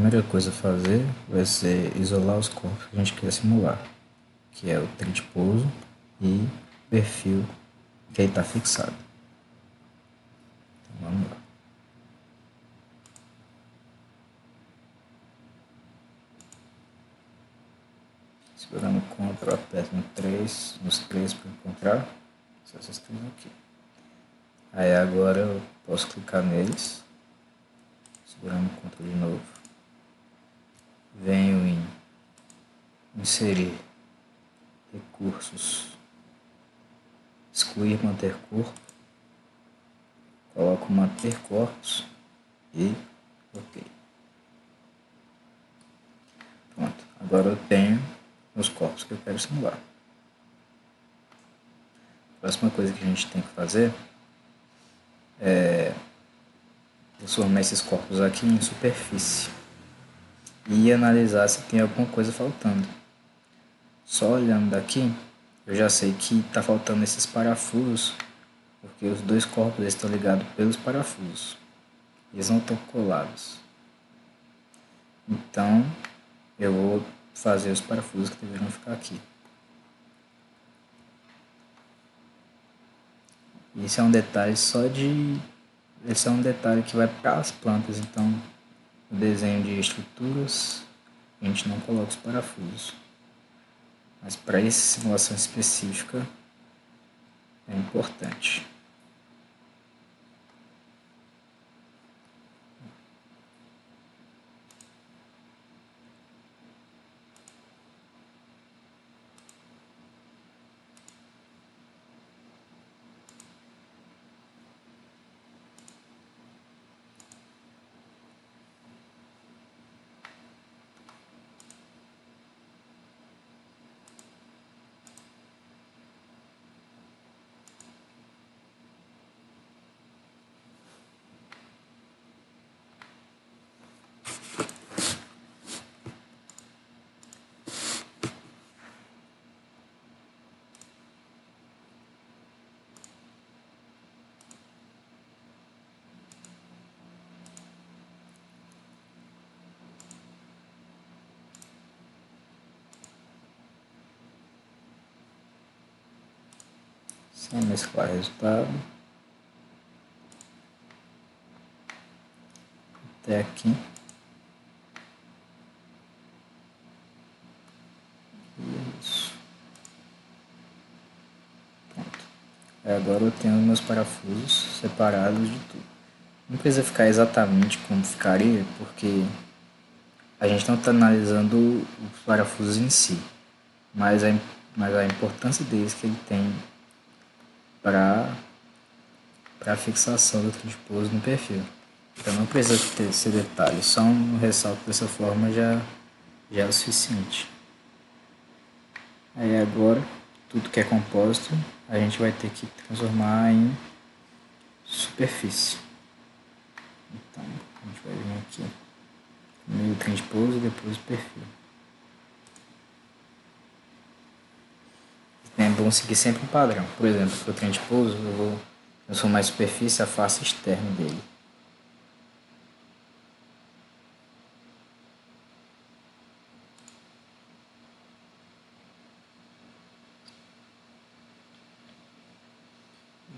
primeira coisa a fazer vai ser isolar os corpos que a gente quer simular, que é o trem de pouso e o perfil que ele está fixado. Então vamos lá. Segurando Ctrl, aperto nos três para encontrar essas três aqui. Aí agora eu posso clicar neles, segurando Ctrl de novo. Venho em inserir recursos, excluir manter corpo, coloco manter corpos e ok. Pronto, agora eu tenho os corpos que eu quero simular. A próxima coisa que a gente tem que fazer é transformar esses corpos aqui em superfície e analisar se tem alguma coisa faltando. Só olhando daqui, eu já sei que está faltando esses parafusos, porque os dois corpos estão ligados pelos parafusos. Eles não estão colados. Então, eu vou fazer os parafusos que deveriam ficar aqui. Esse é um detalhe Esse é um detalhe que vai para as plantas, então no desenho de estruturas a gente não coloca os parafusos. Mas para essa simulação específica é importante. Sem mesclar resultado. Até aqui. Isso. Pronto. Agora eu tenho meus parafusos separados de tudo. Não precisa ficar exatamente como ficaria, porque a gente não está analisando os parafusos em si, mas a importância deles que ele tem para a fixação do trem de pouso no perfil. Então não precisa ter esse detalhe, só um ressalto dessa forma já é o suficiente. Aí agora, tudo que é compósito, a gente vai ter que transformar em superfície. Então, a gente vai vir aqui, primeiro o trem de pouso e depois o perfil. É bom seguir sempre um padrão. Por exemplo, para o trem de pouso, eu vou transformar a superfície a face externa dele.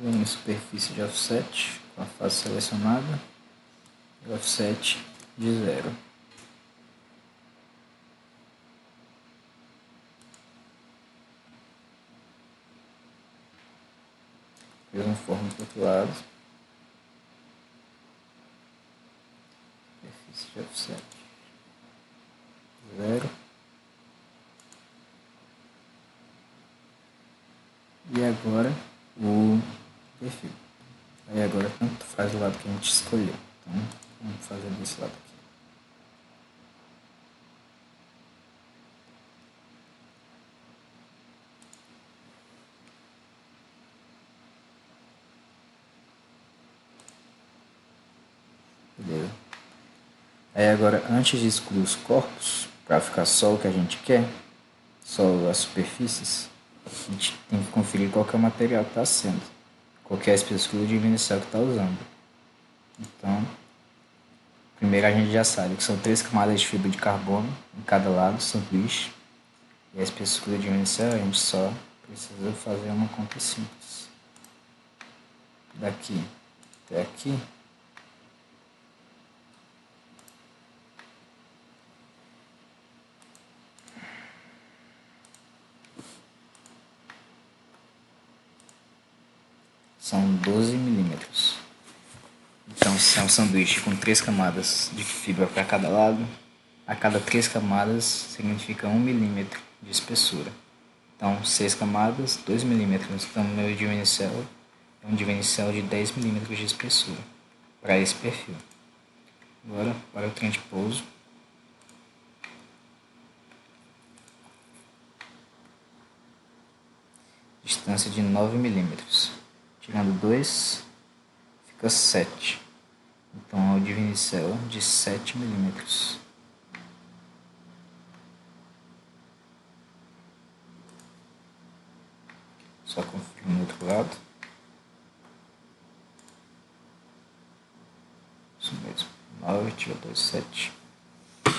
Venho em superfície de offset, com a face selecionada, e offset de 0. Mesma forma do outro lado. Superfície de offset 0. E agora o perfil. Aí agora tanto faz o lado que a gente escolheu. Então vamos fazer desse lado aqui. Beleza. Aí agora, antes de excluir os corpos, para ficar só o que a gente quer, só as superfícies, a gente tem que conferir qual que é o material que está sendo, qual que é a espessura de inicial que está usando. Então, Primeiro a gente já sabe que são 3 camadas de fibra de carbono em cada lado, sanduíche. E a espessura de vencel a gente só precisa fazer uma conta simples. Daqui até aqui. São 12 milímetros. Então, se é um sanduíche com 3 camadas de fibra para cada lado, a cada 3 camadas significa 1 milímetro de espessura. Então, 6 camadas, 2 milímetros. Então, meu divinicel é um divinicel de 10 milímetros de espessura para esse perfil. Agora, para o trem de pouso. Distância de 9 milímetros. Tirando 2, fica 7. Então, é o divinicel de 7 milímetros. Só conferir no outro lado. Isso mesmo. 9 tirou 2, 7.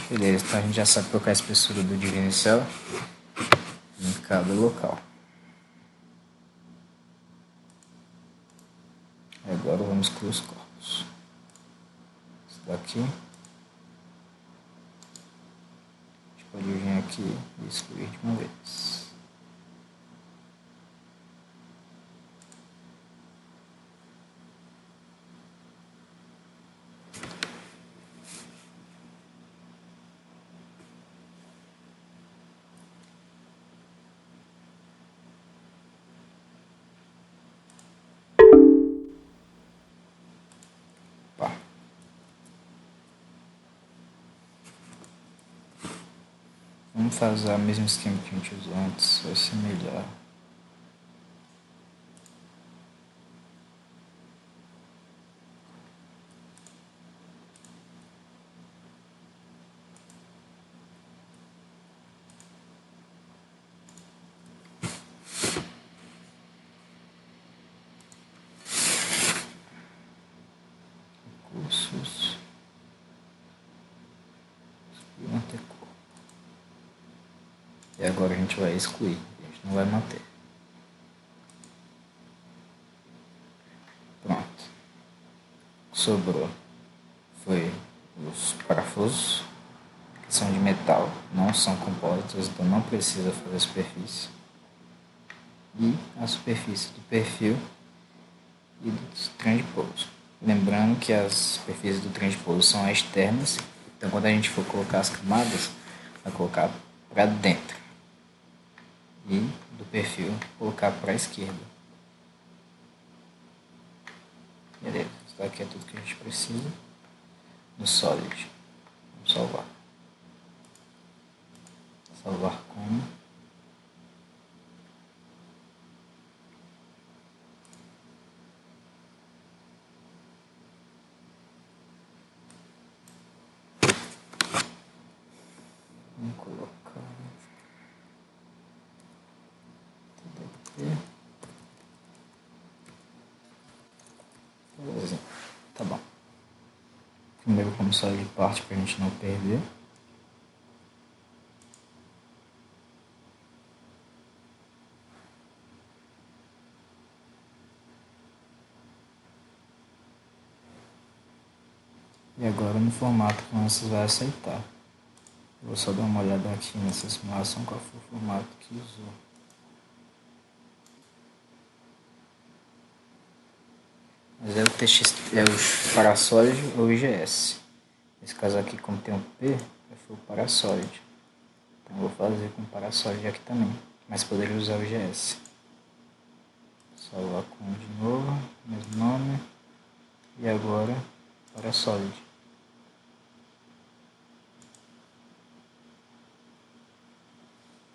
Beleza, então a gente já sabe qual é a espessura do divinicel em cada local. Agora vamos com os corpos. Esse daqui. A gente pode vir aqui e excluir de uma vez. Vamos fazer o mesmo esquema que a gente usou antes, vai ser melhor. Recursos. Manter corpo. E agora a gente vai excluir, a gente não vai manter. Pronto. O que sobrou foi os parafusos, que são de metal, não são compósitos, então não precisa fazer a superfície. E a superfície do perfil e do trem de pouso. Lembrando que as superfícies do trem de pouso são externas, então quando a gente for colocar as camadas, vai colocar para dentro. E do perfil, colocar para a esquerda. Beleza, isso daqui é tudo que a gente precisa no Solid. Vamos salvar. Salvar como? Vamos colocar TDP. Beleza, tá bom. Primeiro vamos sair de parte para a gente não perder. E agora no formato que você vai aceitar. Eu vou só dar uma olhada aqui nessa simulação qual foi o formato que usou. Mas é o TX, é o Parasolid ou o IGS. Nesse caso aqui, como tem um P, foi o Parasolid. Então eu vou fazer com o Parasolid aqui também. Mas poderia usar o IGS. Salvar com de novo, mesmo nome. E agora Parasolid.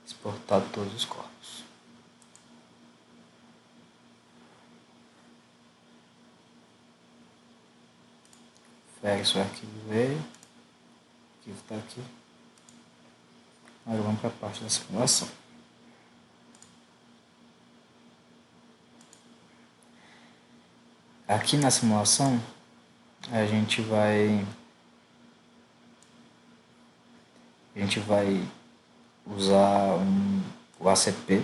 Exportar todos os corpos. Fecha o arquivo veio. O arquivo está aqui. Agora vamos para a parte da simulação. Aqui na simulação a gente vai a gente vai usar o ACP,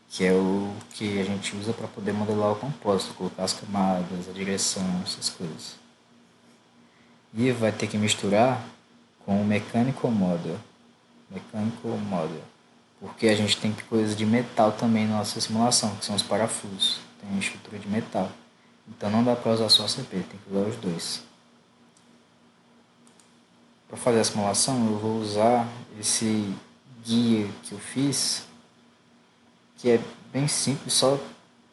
que é o que a gente usa para poder modelar o compósito, colocar as camadas, a direção, essas coisas. E vai ter que misturar com o Mechanical Model, porque a gente tem coisas de metal também na nossa simulação, que são os parafusos, tem estrutura de metal. Então não dá para usar só ACP, tem que usar os dois. Para fazer a simulação eu vou usar esse guia que eu fiz, que é bem simples,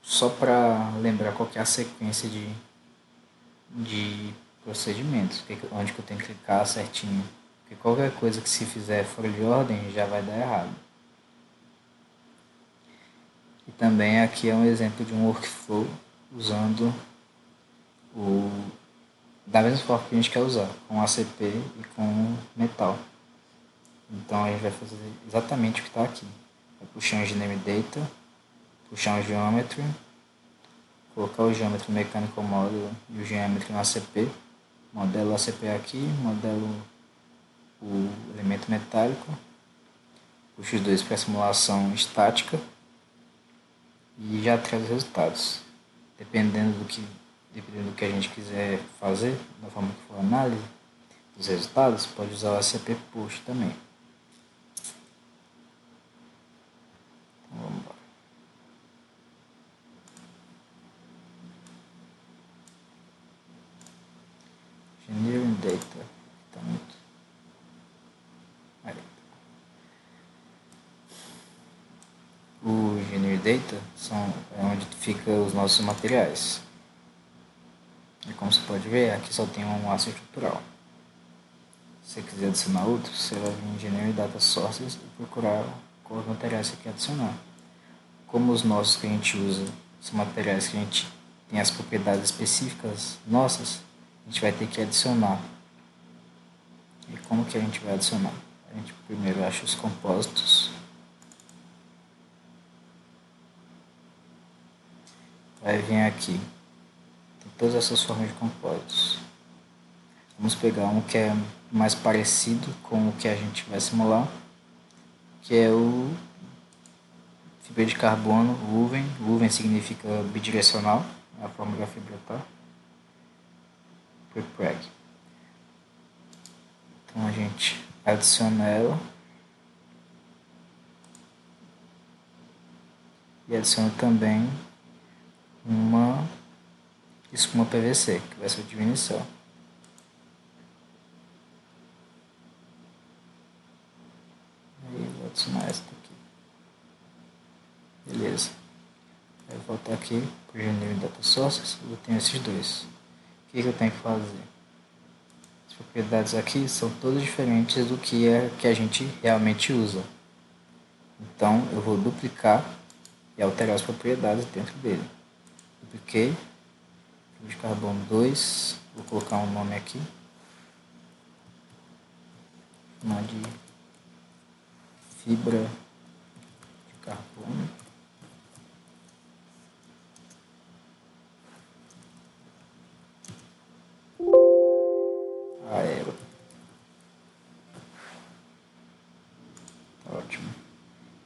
só para lembrar qual que é a sequência de procedimentos, onde que eu tenho que clicar certinho. Porque qualquer coisa que se fizer fora de ordem já vai dar errado. E também aqui é um exemplo de um workflow usando da mesma forma que a gente quer usar, com ACP e com metal. Então a gente vai fazer exatamente o que está aqui. Vai puxar um Engineering Data, puxar um Geometry, colocar o Geometry no Mechanical Model e o Geometry no ACP, modelo ACP aqui, modelo o elemento metálico, puxo os dois para a simulação estática e já traz os resultados. Dependendo do que a gente quiser fazer, da forma que for a análise dos resultados, pode usar o ACP Push também. Então vamos embora. Engineering Data. Tá muito. Aí. O Engineering Data é onde fica os nossos materiais. E como você pode ver, aqui só tem um aço estrutural. Se você quiser adicionar outros, você vai vir em Engineering Data Sources e procurar quais materiais você quer adicionar. Como os nossos que a gente usa são materiais que a gente tem as propriedades específicas nossas, a gente vai ter que adicionar. E como que a gente vai adicionar? A gente primeiro acha os compósitos. Vai vir aqui. Tem todas essas formas de compósitos. Vamos pegar um que é mais parecido com o que a gente vai simular, que é o fibra de carbono woven. Woven significa bidirecional, é a forma da fibra, tá? Prepreg. Então a gente adiciona ela e adiciona também uma espuma PVC, que vai ser a diminuição. Aí eu vou adicionar essa daqui. Beleza. Aí eu voltar aqui para o Engineering Data Sources, eu tenho esses dois. O que eu tenho que fazer? As propriedades aqui são todas diferentes do que a gente realmente usa. Então eu vou duplicar e alterar as propriedades dentro dele. Dupliquei, fibra de carbono 2, vou colocar um nome aqui, chamar de fibra de carbono. Aero. Ótimo.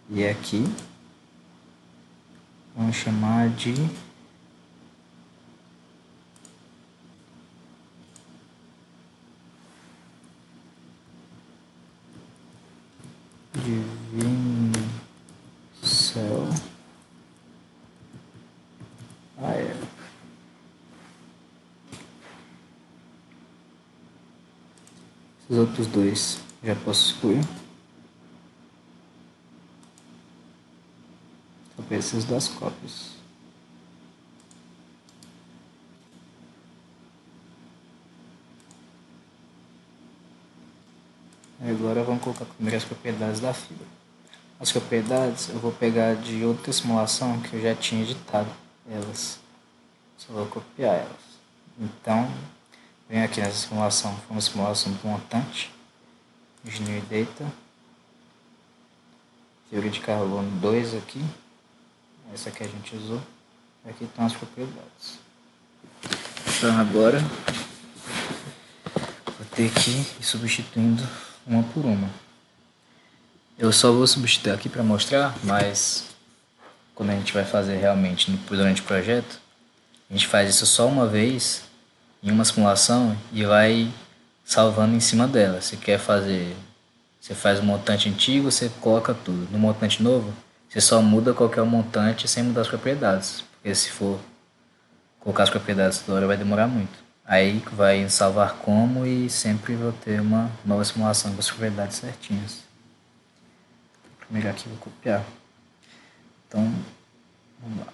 E aqui vamos chamar de Divino Céu Aero. Esses outros dois já posso excluir. Só preciso das cópias. Agora vamos colocar primeiro as propriedades da fibra. As propriedades eu vou pegar de outra simulação que eu já tinha editado elas. Só vou copiar elas. Então, venho aqui nessa simulação, foi uma simulação do montante. Engineering Data. Fibra de carbono 2 aqui. Essa que a gente usou. Aqui estão as propriedades. Então agora vou ter que ir substituindo uma por uma. Eu só vou substituir aqui para mostrar, mas quando a gente vai fazer realmente durante o projeto, a gente faz isso só uma vez em uma simulação e vai salvando em cima dela. Se quer fazer, você faz um montante antigo, você coloca tudo. No montante novo, você só muda qual que é o montante sem mudar as propriedades, porque se for colocar as propriedades toda hora vai demorar muito. Aí vai em salvar como e sempre vou ter uma nova simulação com as propriedades certinhas. Primeiro aqui vou copiar. Então, vamos lá.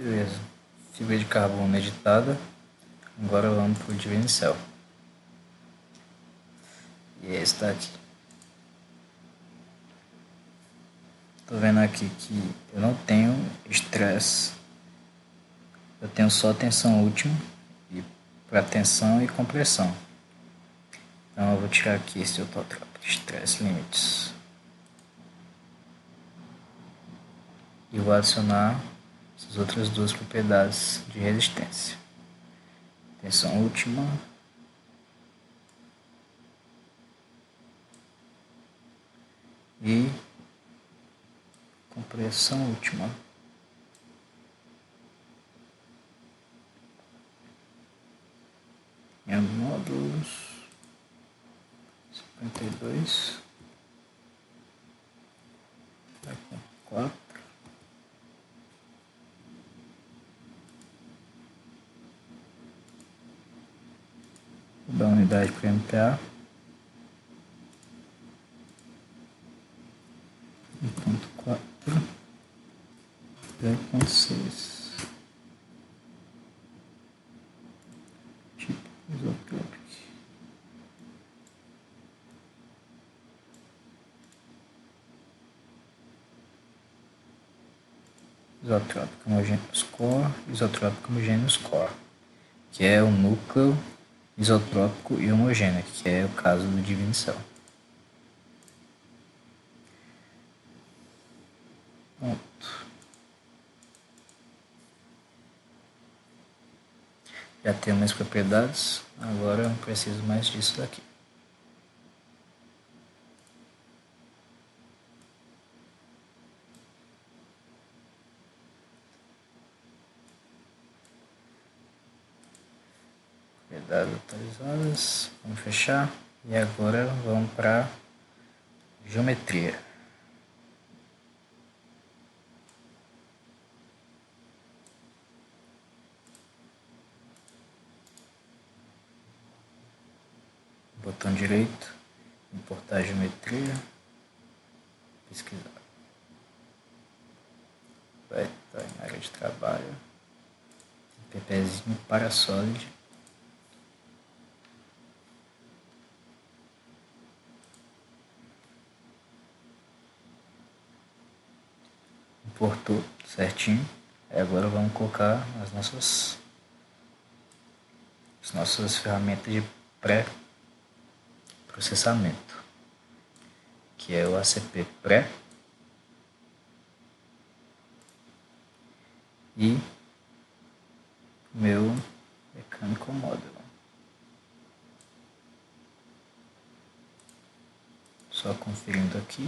Beleza. Fibra de carbono editada. Agora vamos para o Divine Cell. E esse está aqui. Tô vendo aqui que eu não tenho estresse. Eu tenho só tensão última e para tensão e compressão. Então eu vou tirar aqui esse autotrópico, Stress Limits. E vou adicionar essas outras duas propriedades de resistência. Tensão última e compressão última. Em módulos 52 4 da unidade para MPa 1.4 0.6 tipo isotrópico. Isotrópico homogêneo score, isotrópico homogêneo score, que é o núcleo isotrópico e homogêneo, que é o caso do Divine Cell. Pronto. Já tenho minhas propriedades, agora eu não preciso mais disso daqui. qualidades atualizadas, vamos fechar. E agora vamos para geometria. Botão direito, importar geometria, pesquisar. Vai estar em área de trabalho, ppzinho para Solid. Importou certinho. E agora vamos colocar as nossas ferramentas de pré-processamento, que é o ACP pré e meu mecânico model. Só conferindo aqui,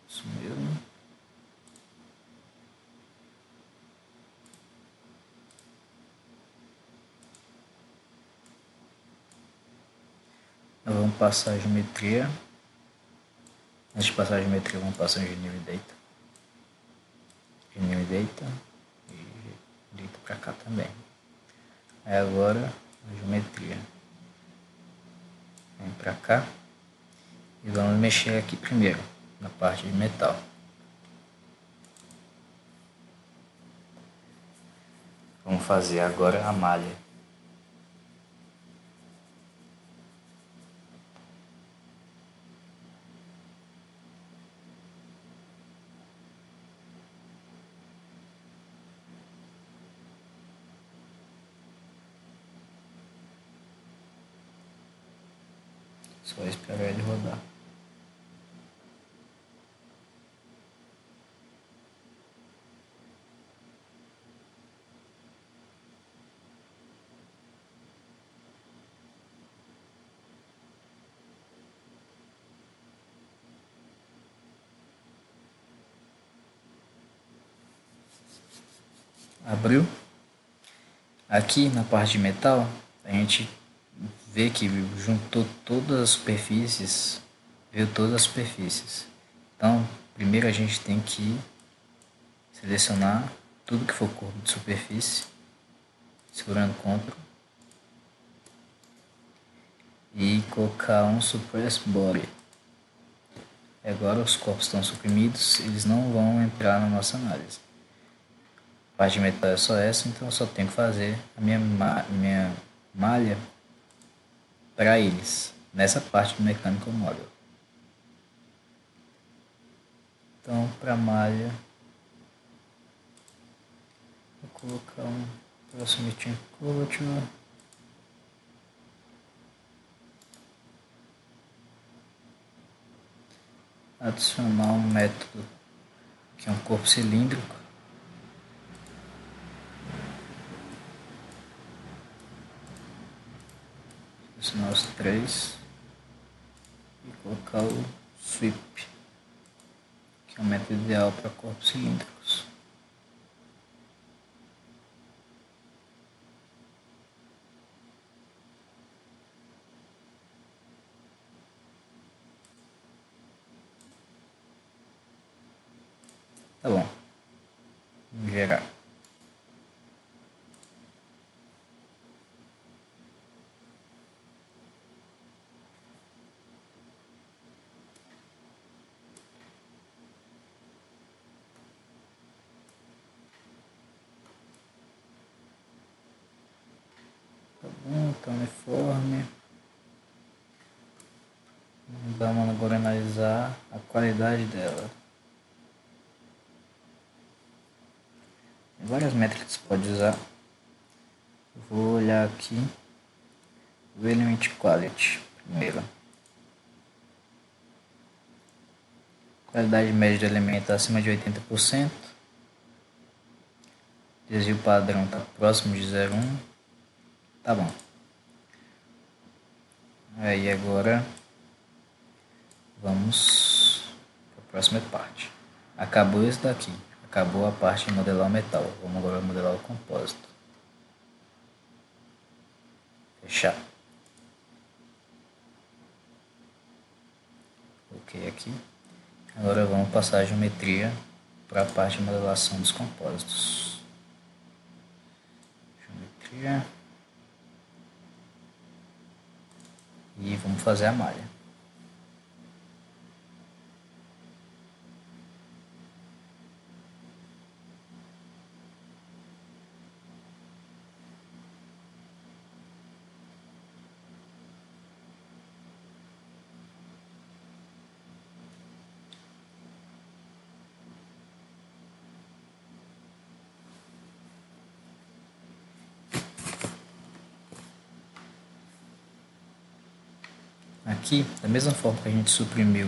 isso mesmo. Nós vamos passar a geometria. Antes de passar a geometria, vamos passar a Engineering Data. Engineering Data e Data para cá também. Aí agora a geometria. Vem para cá e vamos mexer aqui primeiro na parte de metal. Vamos fazer agora a malha. Só esperar ele rodar. Abriu. Aqui na parte de metal, a gente vê que juntou todas as superfícies, viu todas as superfícies. Então, primeiro a gente tem que selecionar tudo que for corpo de superfície, segurando Ctrl, e colocar um Suppress Body. Agora os corpos estão suprimidos, eles não vão entrar na nossa análise. A parte de metal é só essa, então eu só tenho que fazer a minha malha para eles, nessa parte do Mechanical Model. Então, para malha, vou colocar um Proximity Curvature. Adicionar um método que é um corpo cilíndrico. Selecionar os três e colocar o Sweep, que é o método ideal para corpos cilíndricos. Tá bom. Vamos gerar. Tá bom, tá uniforme. Vamos agora analisar a qualidade dela. Tem várias métricas que pode usar. Eu vou olhar aqui o Element Quality primeiro. Qualidade média do elemento acima de 80%. Desvio padrão está próximo de 0,1. Tá bom. Aí agora vamos para a próxima parte. Acabou isso daqui. Acabou a parte de modelar o metal. Vamos agora modelar o compósito. Fechar. Ok aqui. Agora vamos passar a geometria para a parte de modelação dos compósitos. Geometria. E vamos fazer a malha. Aqui, da mesma forma que a gente suprimiu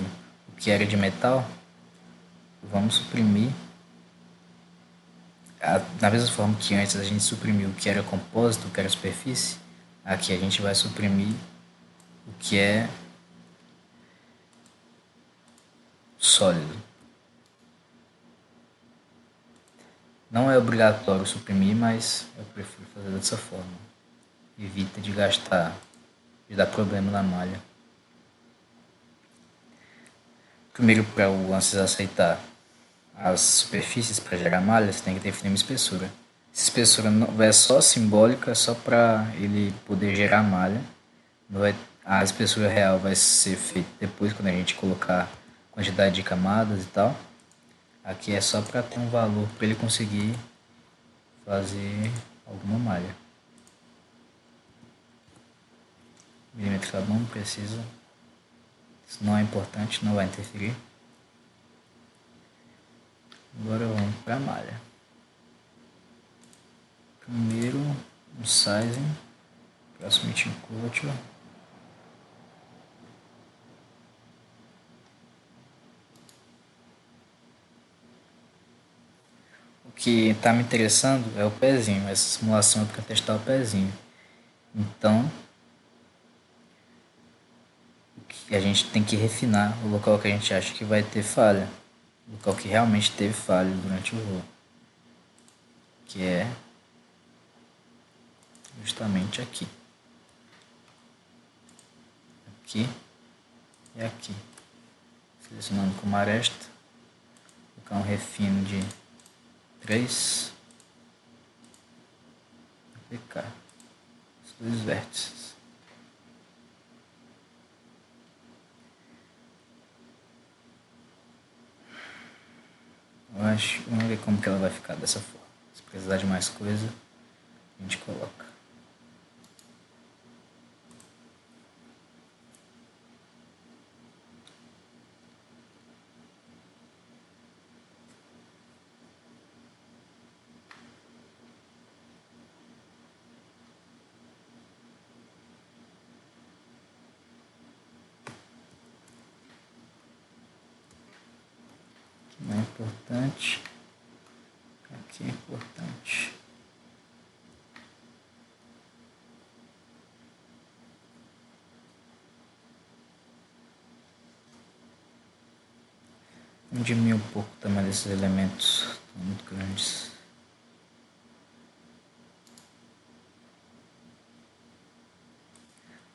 o que era de metal, vamos suprimir, da mesma forma que antes a gente suprimiu o que era compósito, o que era superfície, aqui a gente vai suprimir o que é sólido. Não é obrigatório suprimir, mas eu prefiro fazer dessa forma. Evita de gastar, de dar problema na malha. Primeiro, para o ANSYS aceitar as superfícies para gerar malha, você tem que definir uma espessura. Essa espessura não é só simbólica, só para ele poder gerar malha. A espessura real vai ser feita depois, quando a gente colocar quantidade de camadas e tal. Aqui é só para ter um valor para ele conseguir fazer alguma malha. Milímetro tá bom, não precisa. Isso não é importante, não vai interferir. Agora vamos para a malha. Primeiro, um sizing, proximity culture. O que está me interessando é o pezinho. Essa simulação é para testar o pezinho. Então, a gente tem que refinar o local que a gente acha que vai ter falha. O local que realmente teve falha durante o voo. Que é justamente aqui. Aqui e aqui. Selecionando como aresta. Vou colocar um refino de 3. Aplicar os dois vértices. Vamos ver como que ela vai ficar dessa forma. Se precisar de mais coisa, a gente coloca. Não é importante. Aqui é importante. Vamos diminuir um pouco o tamanho desses elementos, estão muito grandes.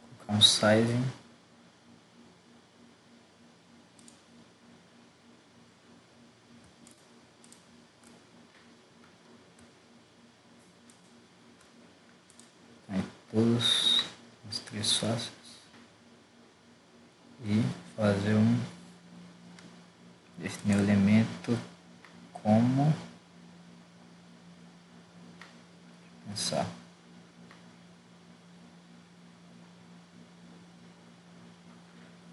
Vou colocar um sizing. Aí todos os 3 faces. E fazer definir o elemento como pensar.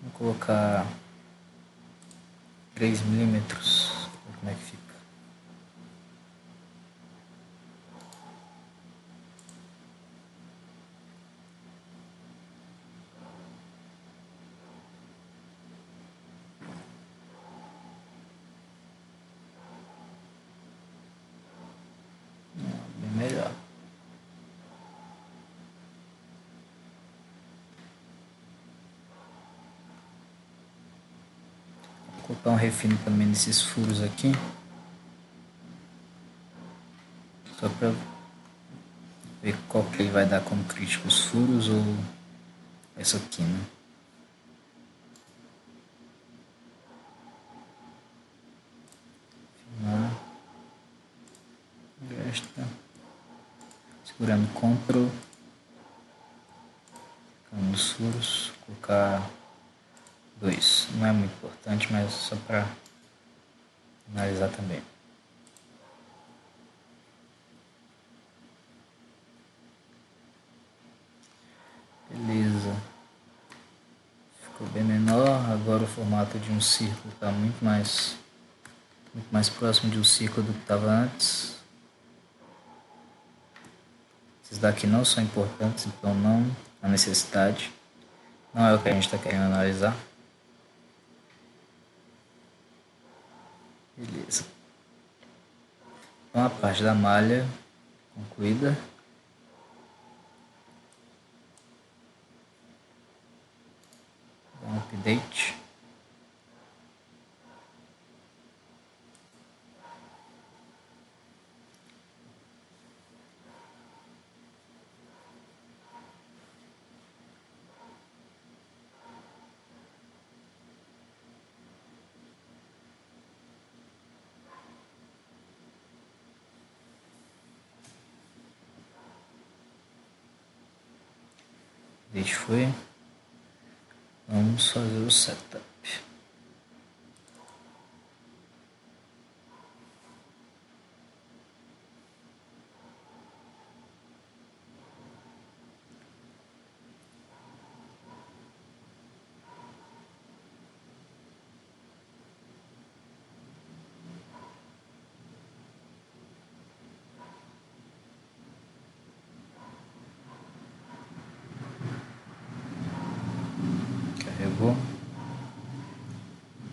Vou colocar 3 milímetros, como é que fica. Bem melhor. Vou colocar um refino também nesses furos aqui. Só para ver qual que ele vai dar como crítico, os furos ou essa aqui, né? extra, segurando Ctrl, nos furos, colocar 2. Não é muito importante, mas só para analisar também. Beleza. Ficou bem menor. Agora o formato de um círculo está muito mais próximo de um círculo do que estava antes. Esses daqui não são importantes, então não há necessidade. Não é o que a gente está querendo analisar. Beleza. Então a parte da malha concluída. Dá um update. Update foi. Vamos fazer o setup. Carregou.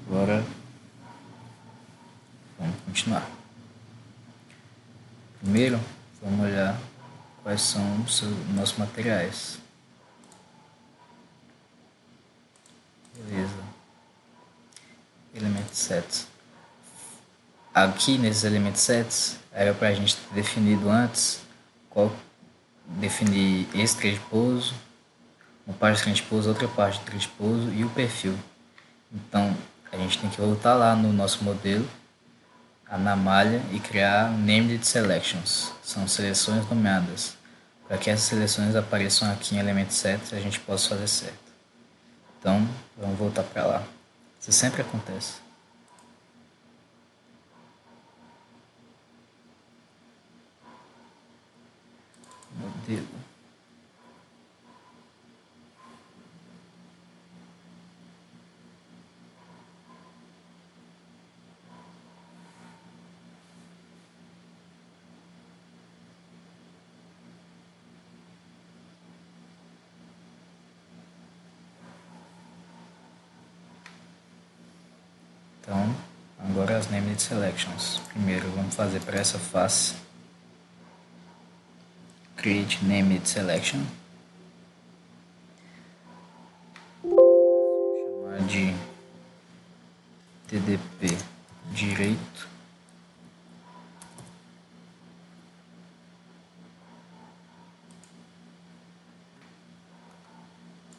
Agora vamos continuar. Primeiro, vamos olhar quais são os nossos materiais. Beleza. Element sets. Aqui nesses element sets era para a gente ter definido antes definir esse transpose, uma parte de transpose, outra parte de transpose e o perfil. Então a gente tem que voltar lá no nosso modelo, na malha, e criar named selections. São seleções nomeadas. Para que essas seleções apareçam aqui em element sets a gente possa fazer certo. Então vamos voltar para lá. Isso sempre acontece. Modelo. Então, agora as named selections. Primeiro vamos fazer para essa face. Create named selection. Vou chamar de TDP direito.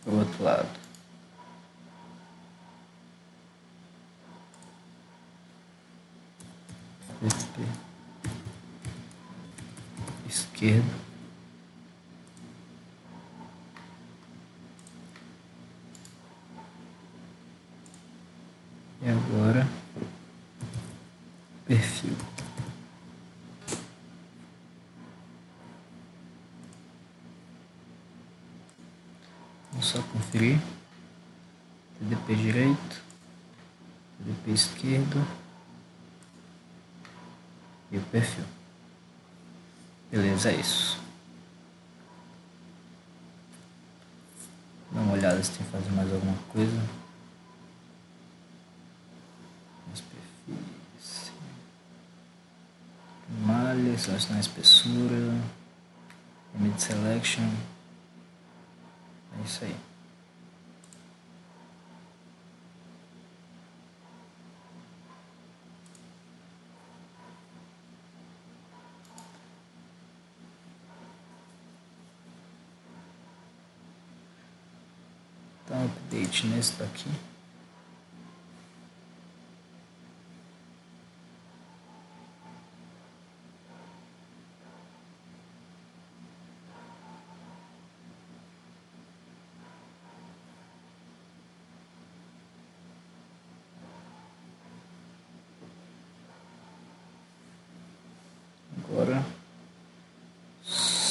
Para o outro lado. TDP esquerdo. E agora perfil. Vamos só conferir. TDP direito, TDP esquerdo e o perfil. Beleza, é isso. Dá uma olhada se tem que fazer mais alguma coisa. Os perfis. Malha, selecionar a espessura. Image selection. É isso aí. Dá um update nesse daqui.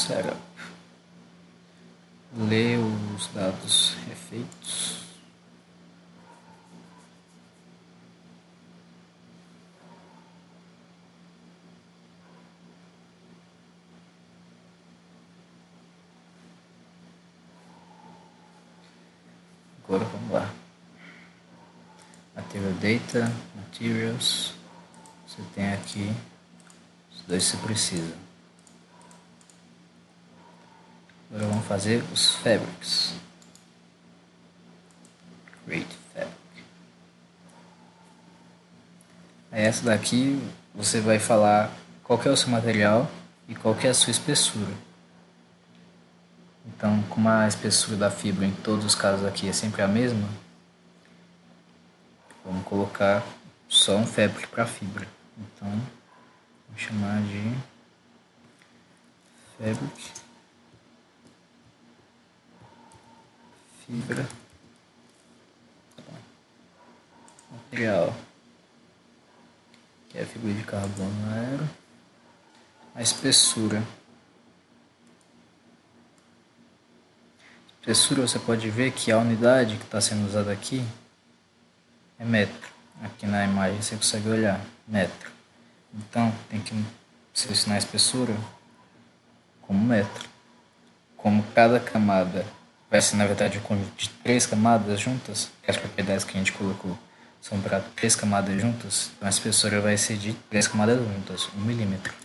Setup. Ler os dados refeitos. Agora vamos lá. Material Data, Materials. Você tem aqui os dois que você precisa. Agora vamos fazer os Fabrics. Create Fabric. Essa daqui você vai falar qual que é o seu material e qual que é a sua espessura. Então, como a espessura da fibra em todos os casos aqui é sempre a mesma, vamos colocar só um fabric para fibra. Então, vou chamar de fabric fibra material, que é a fibra de carbono aero. A espessura você pode ver que a unidade que está sendo usada aqui é metro. Aqui na imagem você consegue olhar, metro. Então tem que selecionar a espessura como metro. Como cada camada vai ser na verdade um conjunto de 3 camadas juntas, que as propriedades que a gente colocou são para 3 camadas juntas, então a espessura vai ser de 3 camadas juntas, 1 milímetro.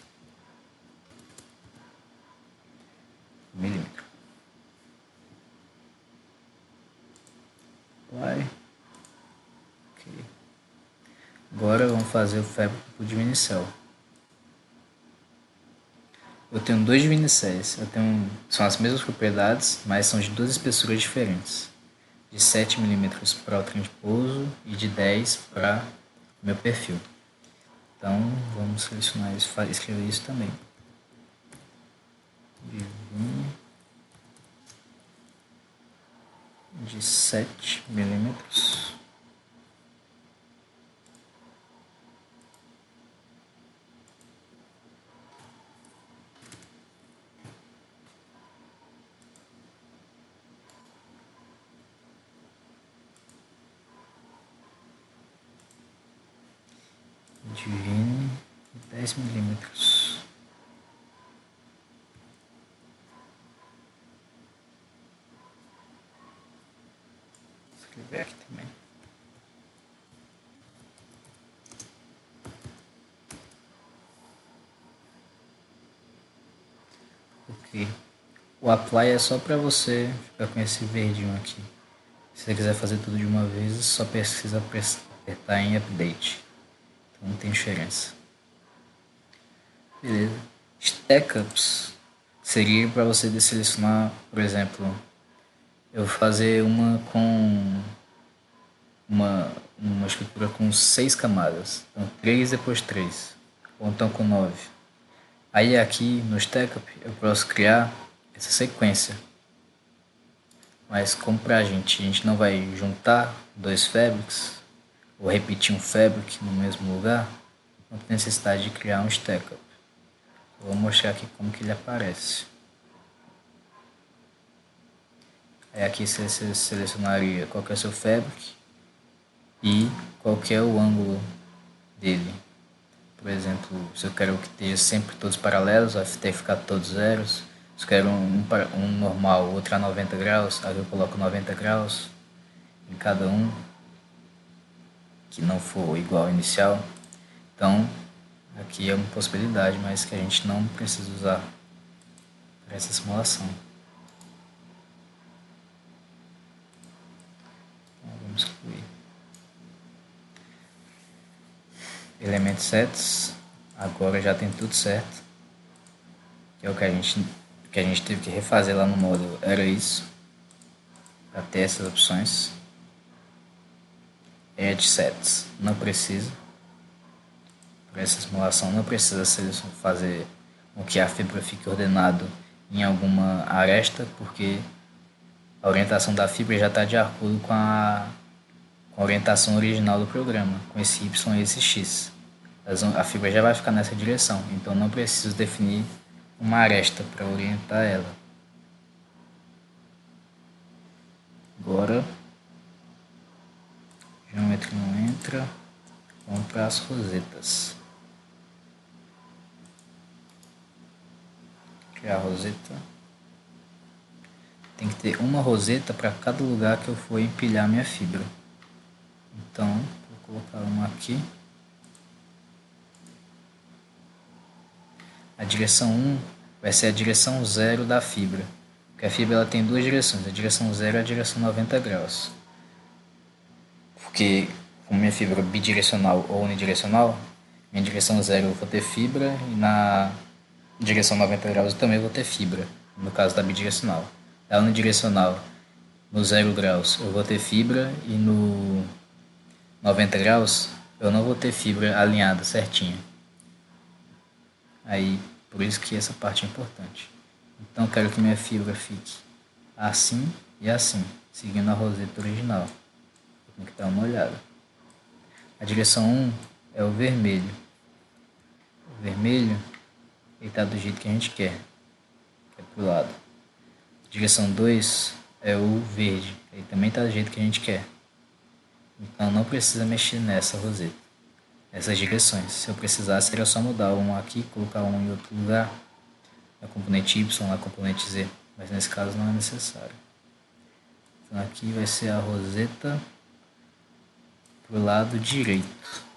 Vai. Ok. Agora vamos fazer o fabric por diminuição. Eu tenho dois diminuicéis. São as mesmas propriedades, mas são de duas espessuras diferentes. De 7 mm para o trem de pouso e de 10 para o meu perfil. Então vamos selecionar isso, escrever isso também. De 7 mm. Divine 10 milímetros. Vou escrever aqui também. Ok. O apply é só para você ficar com esse verdinho aqui. Se você quiser fazer tudo de uma vez, só precisa apertar em update. Então não tem diferença. Beleza. Stackups seria para você selecionar, por exemplo, eu vou fazer uma com uma estrutura com 6 camadas. Então 3 depois 3. Ou então com 9. Aí aqui no Stackup eu posso criar essa sequência. Mas como a gente não vai juntar dois fabrics ou repetir um fabric no mesmo lugar, não tem necessidade de criar um Stackup. Vou mostrar aqui como que ele aparece. Aí aqui você selecionaria qual que é o seu fabric e qual que é o ângulo dele. Por exemplo, se eu quero que esteja sempre todos paralelos, vai ter que ficar todos zeros. Se eu quero um normal, outro a 90 graus, aí eu coloco 90 graus em cada um, que não for igual ao inicial. Então, aqui é uma possibilidade, mas que a gente não precisa usar para essa simulação. Então, vamos excluir. Elemento sets, agora já tem tudo certo, que é o que a gente teve que refazer lá no módulo, era isso, para ter essas opções. Edge sets, não precisa, para essa simulação não precisa fazer com que a fibra fique ordenado em alguma aresta, porque a orientação da fibra já está de acordo com a orientação original do programa, com esse Y e esse X. A fibra já vai ficar nessa direção, então não preciso definir uma aresta para orientar ela. Agora, geometria não entra, vamos para as rosetas. Criar a roseta. Tem que ter uma roseta para cada lugar que eu for empilhar minha fibra. Então, vou colocar uma aqui. A direção 1 vai ser a direção 0 da fibra. Porque a fibra ela tem duas direções, a direção 0 e a direção 90 graus. Porque, como minha fibra é bidirecional ou unidirecional, minha direção 0 eu vou ter fibra e na direção 90 graus eu também vou ter fibra, no caso da bidirecional. Da unidirecional, no 0 graus eu vou ter fibra e no 90 graus eu não vou ter fibra alinhada certinha. Aí, por isso que essa parte é importante. Então, eu quero que minha fibra fique assim e assim, seguindo a roseta original. Tem que dar uma olhada. A direção 1 é o vermelho. O vermelho está do jeito que a gente quer, que é pro lado. A direção 2 é o verde, ele também está do jeito que a gente quer. Então não precisa mexer nessa roseta, nessas direções. Se eu precisasse, era só mudar um aqui, colocar um em outro lugar, na componente Y, na componente Z, mas nesse caso não é necessário. Então aqui vai ser a roseta para o lado direito.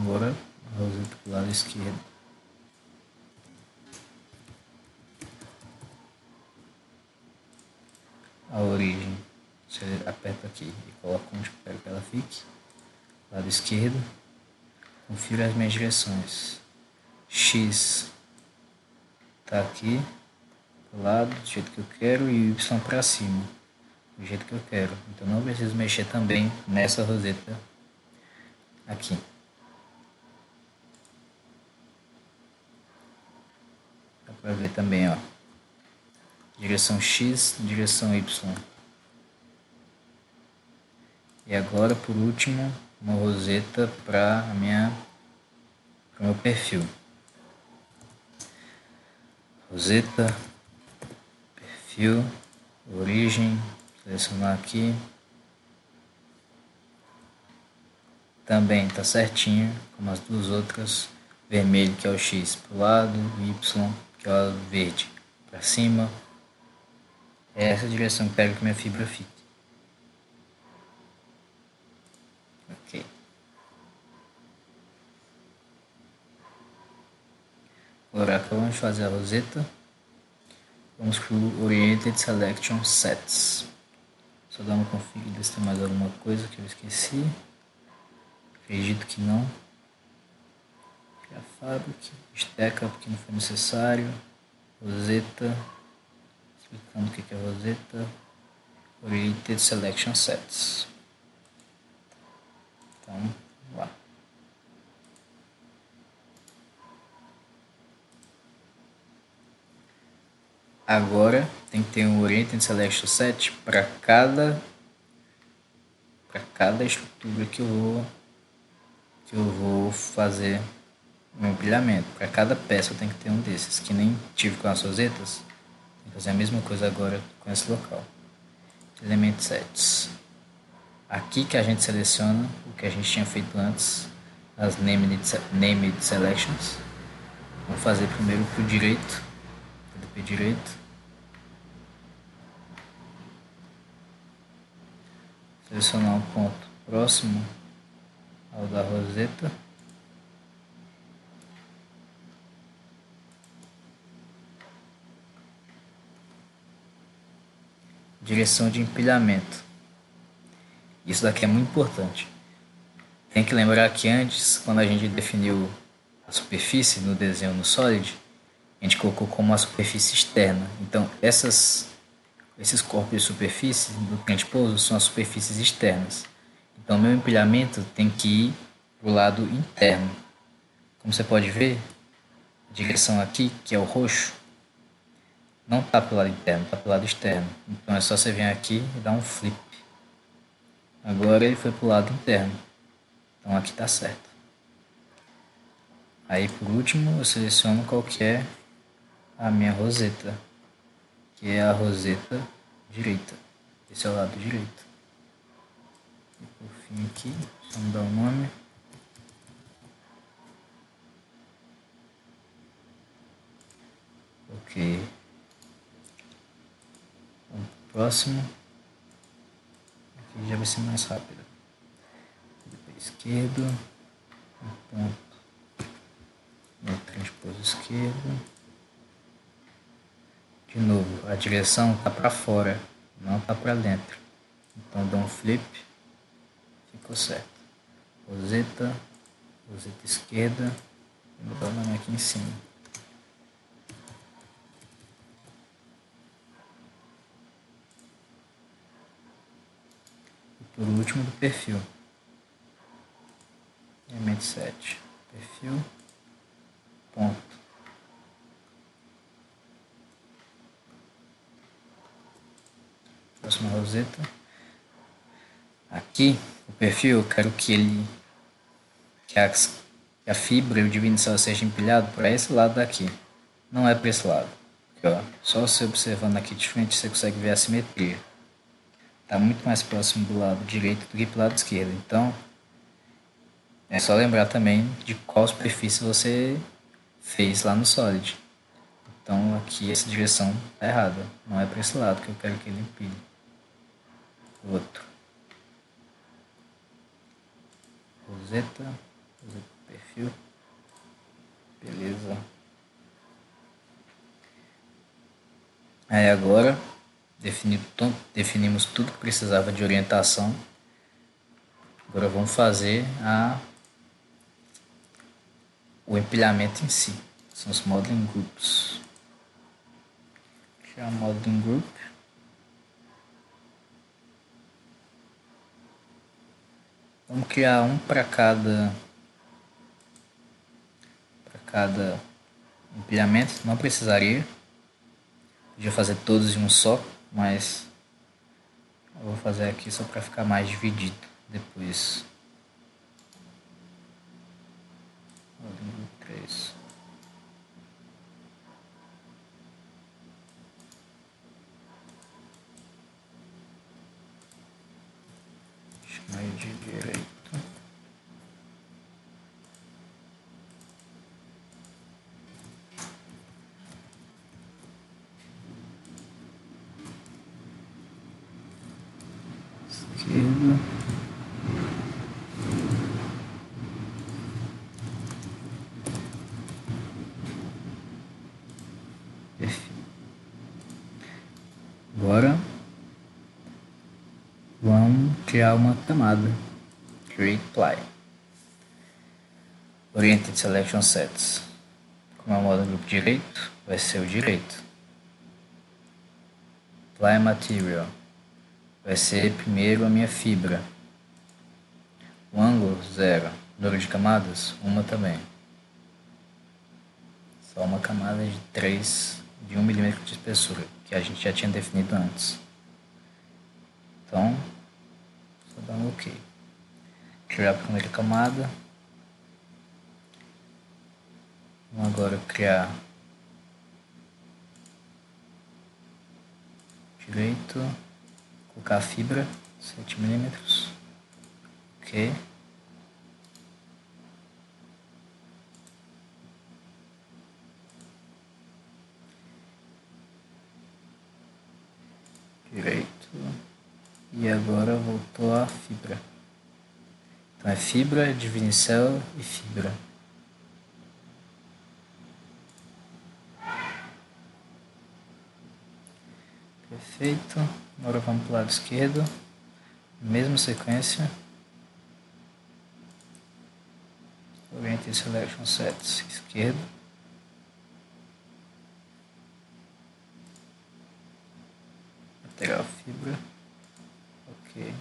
Agora a roseta para o lado esquerdo. A origem, você aperta aqui e coloca onde eu quero que ela fique. Lado esquerdo, confira as minhas direções. X está aqui, do lado, do jeito que eu quero, e Y para cima, do jeito que eu quero. Então não preciso mexer também nessa roseta aqui. Dá para ver também, ó. Direção X, direção Y. E agora, por último, uma roseta para o meu perfil. Roseta, perfil, origem, selecionar aqui. Também está certinho, como as duas outras. Vermelho, que é o X, para o lado, Y, que é o verde, para cima. É essa direção que eu quero que minha fibra fique. Ok. Agora acabamos de fazer a roseta. Vamos para o Oriented Selection Sets. Só dar uma conferida se tem mais alguma coisa que eu esqueci. Acredito que não. Criar Fabric, Stack Up que não foi necessário. Roseta. Explicando o que é roseta. Oriented Selection Sets. Então, vamos lá. Agora tem que ter um Oriented Selection Set para cada estrutura que eu vou fazer o empilhamento. Para cada peça eu tenho que ter um desses, que nem tive com as rosetas. Tem que fazer a mesma coisa agora com esse local. Element Sets. Aqui que a gente seleciona o que a gente tinha feito antes, as Named Selections. Vamos fazer primeiro para o direito, PDP direito. Selecionar um ponto próximo ao da roseta. Direção de empilhamento. Isso daqui é muito importante. Tem que lembrar que antes, quando a gente definiu a superfície no desenho no Solid, a gente colocou como uma superfície externa. Então, esses corpos de superfície do cliente pouso são as superfícies externas. Então, meu empilhamento tem que ir para o lado interno. Como você pode ver, direção aqui, que é o roxo, não está pelo lado interno, está pelo lado externo. Então é só você vir aqui e dar um flip. Agora ele foi para o lado interno. Então aqui está certo. Aí por último eu seleciono qual que é a minha roseta, que é a roseta direita. Esse é o lado direito. E por fim aqui, vamos dar o nome. Ok. Vamos pro próximo. Aqui já vai ser mais rápido. Esquerdo. Um ponto. No transpose esquerdo. De novo, a direção está para fora, não está para dentro. Então dá um flip. Ficou certo. Roseta. Roseta esquerda. Vou botar o nome aqui em cima. Por último, do perfil. Element 7. Perfil. Ponto. Próxima roseta. Aqui, o perfil, eu quero que ele... que a fibra e o dividendial seja empilhado para esse lado daqui. Não é para esse lado. Aqui, ó. Só você observando aqui de frente, você consegue ver a simetria. Está muito mais próximo do lado direito do que do lado esquerdo. Então, é só lembrar também de qual superfície você fez lá no Solid. Então, aqui essa direção está errada. Não é para esse lado que eu quero que ele empilhe. Outro. Roseta. Roseta perfil. Beleza. Aí agora, definimos tudo que precisava de orientação. Agora vamos fazer o empilhamento em si. São os modeling groups. Criar um modeling group. Vamos criar um para cada empilhamento. Não precisaria. Podia fazer todos em um só, mas eu vou fazer aqui só para ficar mais dividido depois. Modeling group 3. Chamar de direito. Esquerda. Perfil. Agora vamos criar uma camada. Create ply. Oriented Selection Sets. Como é o modo grupo direito, vai ser o direito. Ply Material. Vai ser primeiro a minha fibra. O ângulo, 0. Número de camadas, uma também. Só uma camada de 3 de 1 milímetro de espessura, que a gente já tinha definido antes. Então, só dar um OK. Criar a primeira camada. Vamos agora criar direito, colocar a fibra, 7 milímetros. OK. Direito. E agora voltou a fibra. Então é fibra, divinicel e fibra. Perfeito. Agora vamos para o lado esquerdo. Mesma sequência. Oriented Selection Sets, esquerdo. Lateral fibra. OK.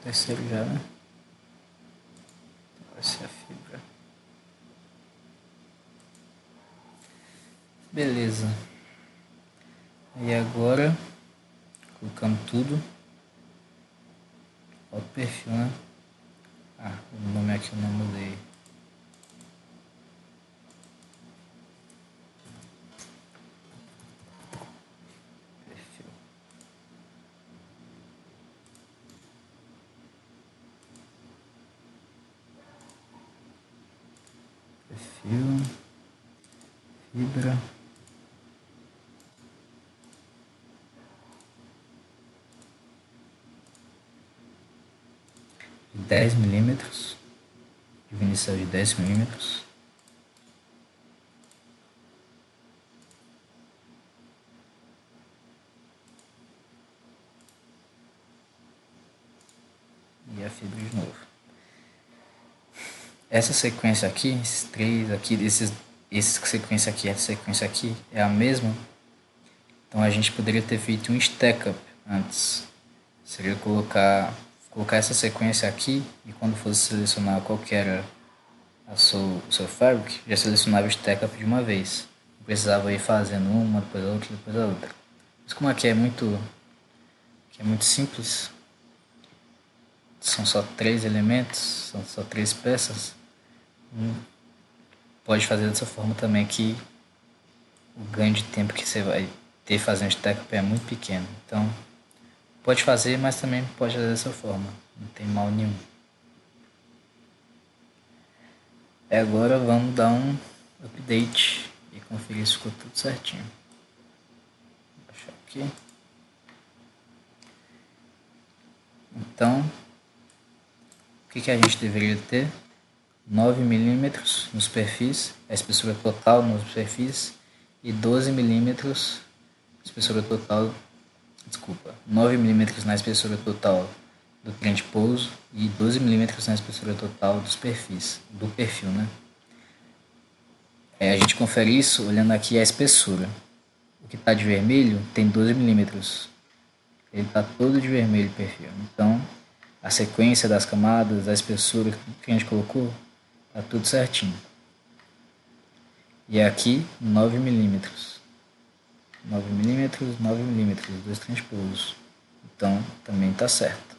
Terceiro já, né? Vai ser a fibra. Beleza. E agora colocamos tudo. Olha o perfil, né? Ah, o nome aqui eu não mudei. Perfil. Perfil. Fibra. 10 milímetros. Divinição de 10 milímetros. E a fibra de novo. Essa sequência aqui, esses três aqui, essa sequência aqui é a mesma. Então a gente poderia ter feito um stack up antes. Seria colocar essa sequência aqui e quando fosse selecionar qual que era o seu fabric, já selecionava o stack up de uma vez. Não precisava ir fazendo uma, depois a outra, depois a outra. Mas como aqui é muito simples, são só 3 elementos, são só 3 peças, pode fazer dessa forma também que o ganho de tempo que você vai ter fazendo stack up é muito pequeno. Então pode fazer, mas também pode fazer dessa forma, não tem mal nenhum. Agora vamos dar um update e conferir se ficou tudo certinho. Vou baixar aqui. Então, o que a gente deveria ter? 9 milímetros nos perfis, a espessura total nos perfis, e 12 milímetros, espessura total, 9 milímetros na espessura total do trem de pouso e 12 milímetros na espessura total dos perfis, do perfil, né? A gente confere isso olhando aqui a espessura. O que está de vermelho tem 12 milímetros. Ele está todo de vermelho o perfil. Então, a sequência das camadas, a espessura que a gente colocou, está tudo certinho. E aqui, 9 milímetros. 9 milímetros, 9 milímetros, dois transpousos. Então, também está certo.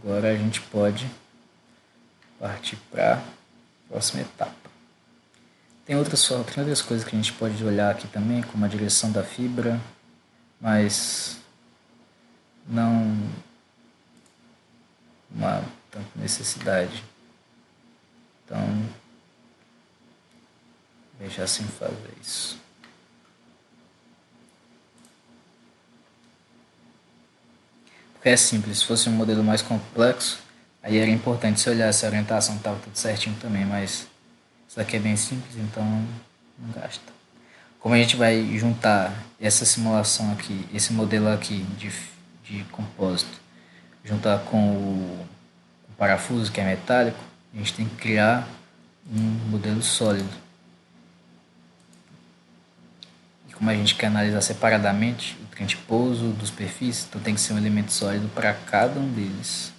Agora a gente pode partir para a próxima etapa. Tem outras coisas que a gente pode olhar aqui também, como a direção da fibra, mas não há tanta necessidade. Então, deixar assim fazer isso. Porque é simples, se fosse um modelo mais complexo, aí era importante se olhar se a orientação estava tudo certinho também, mas isso daqui é bem simples, então não gasta. Como a gente vai juntar essa simulação aqui, esse modelo aqui de compósito, juntar com o parafuso que é metálico, a gente tem que criar um modelo sólido. E como a gente quer analisar separadamente o trem de pouso dos perfis, então tem que ser um elemento sólido para cada um deles.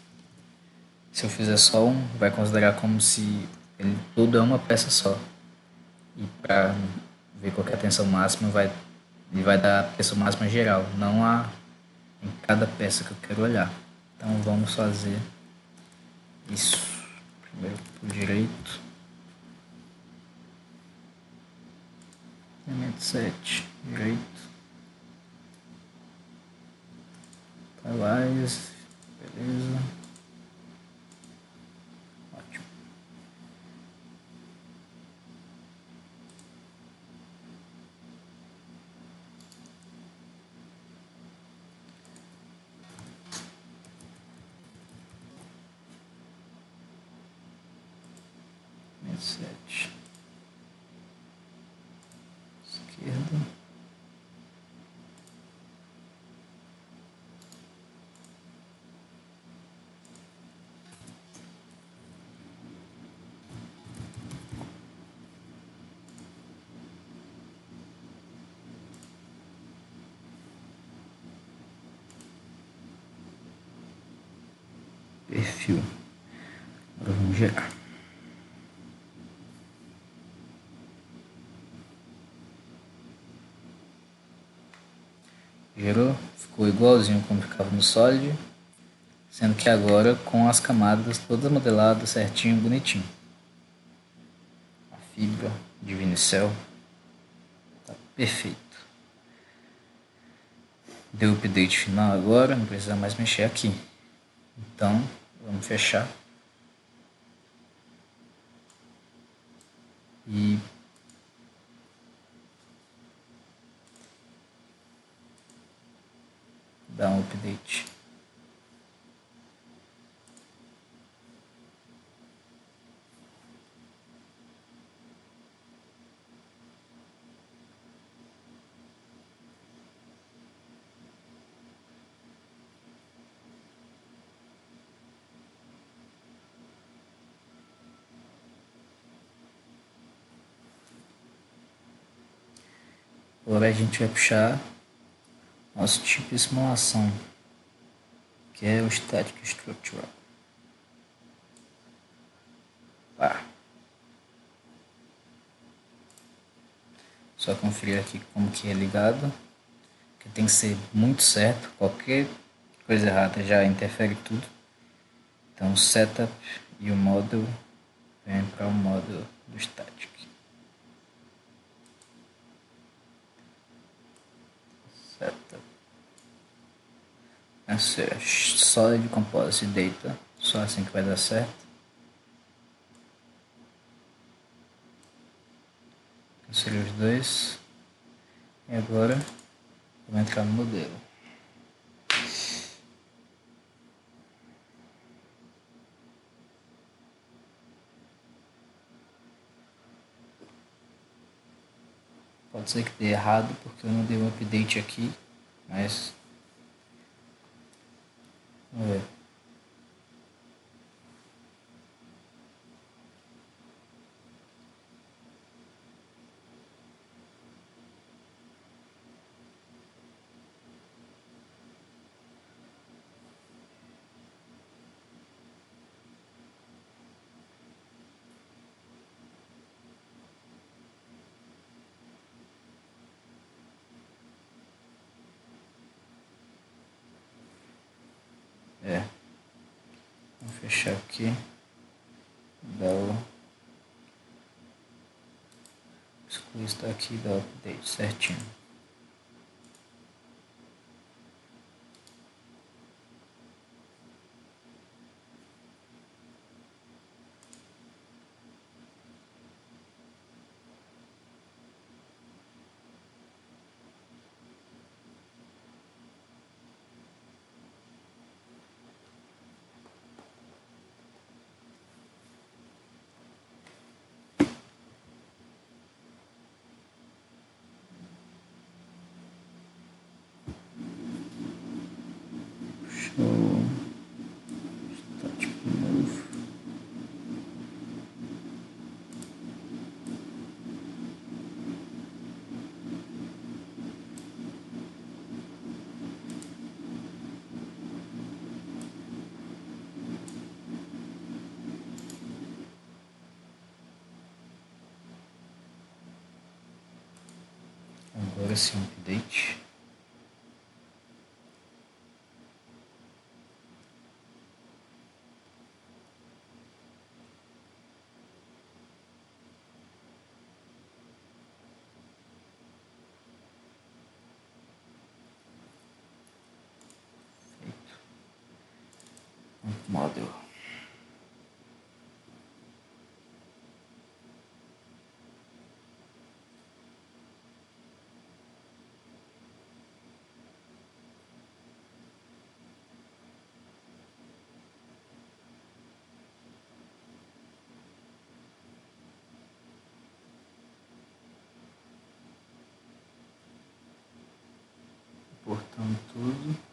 Se eu fizer só um, vai considerar como se ele todo é uma peça só. E para ver qual é a tensão máxima, ele vai dar a tensão máxima geral, não em cada peça que eu quero olhar. Então vamos fazer isso. Primeiro por direito. Elemento 7, direito. Calais, beleza. Ótimo. Elemento 7. Esquerda. Perfil. Agora vamos gerar. Gerou, ficou igualzinho como ficava no Solid, sendo que agora com as camadas todas modeladas certinho, bonitinho. A fibra de Vinicel tá perfeito. Deu o update final agora, não precisa mais mexer aqui. Então, vamos fechar. E dar um update. Agora a gente vai puxar nosso tipo de simulação, que é o Static Structural. Só conferir aqui como que é ligado, que tem que ser muito certo, qualquer coisa errada já interfere tudo. Então o setup e o model vem para o model do static. Setup. Essa é Solid Composite Data, só assim que vai dar certo. Cancelei os dois. E agora vou entrar no modelo. Pode ser que dê errado porque eu não dei um update aqui, mas vamos ver. Vou fechar aqui. Dar o excluir isso daqui e dar o update certinho. Show. Static move. Agora sim, update. Model. Portando tudo.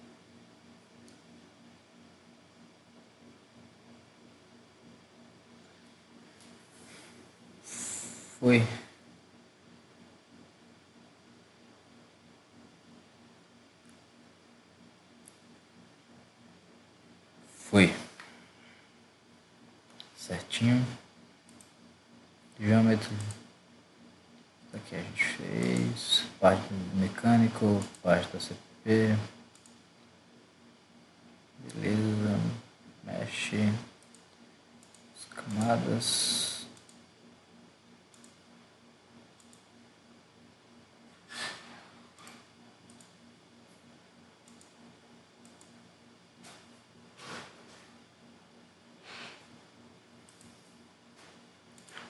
Foi. Foi. certinho. Diâmetro. Aqui a gente fez parte do mecânico, parte da CP. Beleza. Mexe as camadas.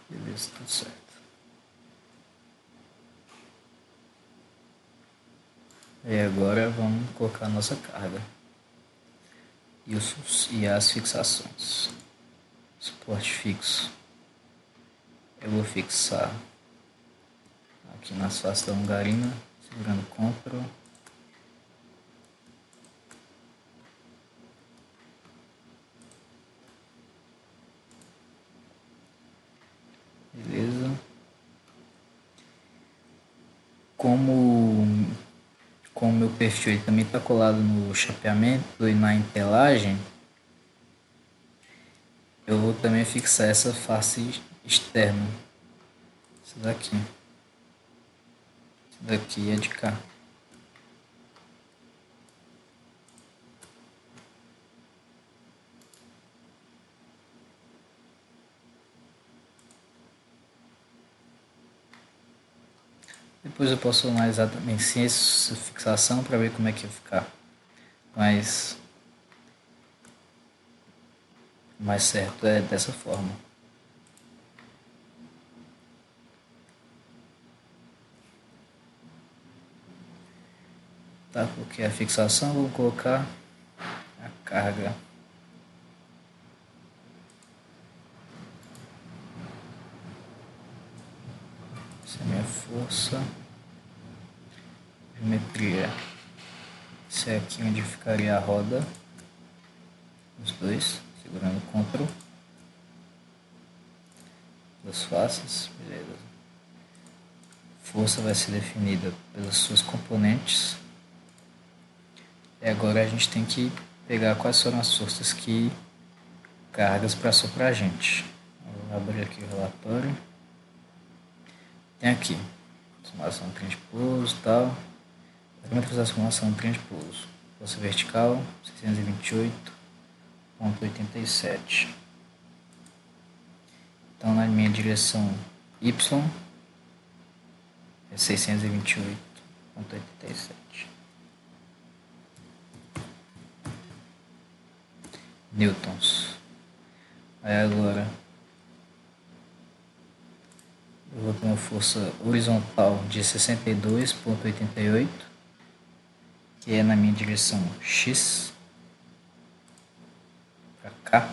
Beleza, tudo certo. E agora vamos colocar a nossa carga e as fixações. Suporte fixo. Eu vou fixar aqui nas faces da longarina, segurando Ctrl. Beleza. Como o meu perfil ele também está colado no chapeamento e na entelagem, eu vou também fixar essa face externa. Isso daqui. Isso daqui é de cá. Depois eu posso analisar também sem essa fixação para ver como é que vai ficar. Mas o mais certo é dessa forma. Tá, coloquei a fixação, vou colocar a carga. Essa é a minha força. Geometria. Esse é aqui onde ficaria a roda. Os dois, segurando Ctrl. Duas faces, beleza. Força vai ser definida pelas suas componentes. E agora a gente tem que pegar quais foram as forças que cargas passou para a gente. Vou abrir aqui o relatório. Tem aqui simulação de trem de pouso e tal. Parâmetros da simulação de trem de pouso. Força vertical 628,87. Então na minha direção Y é 628,87 newtons. Aí agora eu vou ter uma força horizontal de 62,88, que é na minha direção X para cá.